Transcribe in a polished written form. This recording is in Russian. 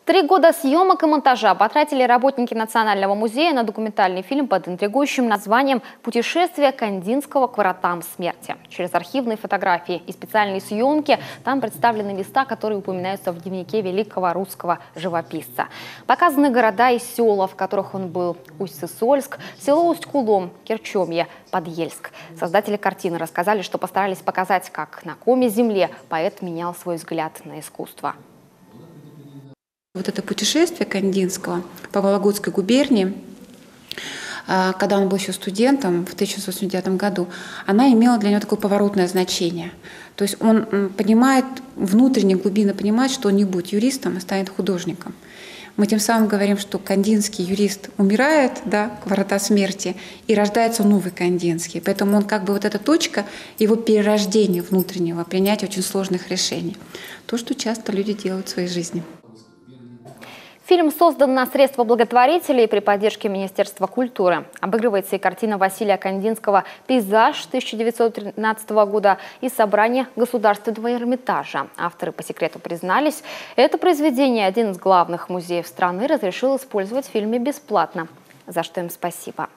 3 года съемок и монтажа потратили работники Национального музея на документальный фильм под интригующим названием «Путешествие Кандинского к вратам смерти». Через архивные фотографии и специальные съемки там представлены места, которые упоминаются в дневнике великого русского живописца. Показаны города и села, в которых он был: Усть-Сысольск, село Усть-Кулом, Керчомье, Подъельск. Создатели картины рассказали, что постарались показать, как на коме земле поэт менял свой взгляд на искусство. Вот это путешествие Кандинского по Вологодской губернии, когда он был еще студентом в 1989 году, она имела для него такое поворотное значение. То есть он понимает, внутренне глубинно понимает, что он не будет юристом, а станет художником. Мы тем самым говорим, что кандинский юрист умирает, да, к врата смерти, и рождается новый кандинский. Поэтому он как бы вот эта точка его перерождения внутреннего, принятия очень сложных решений. То, что часто люди делают в своей жизни. Фильм создан на средства благотворителей при поддержке Министерства культуры. Обыгрывается и картина Василия Кандинского «Пейзаж» 1913 года и собрание Государственного Эрмитажа. Авторы по секрету признались, это произведение один из главных музеев страны разрешил использовать в фильме бесплатно, за что им спасибо.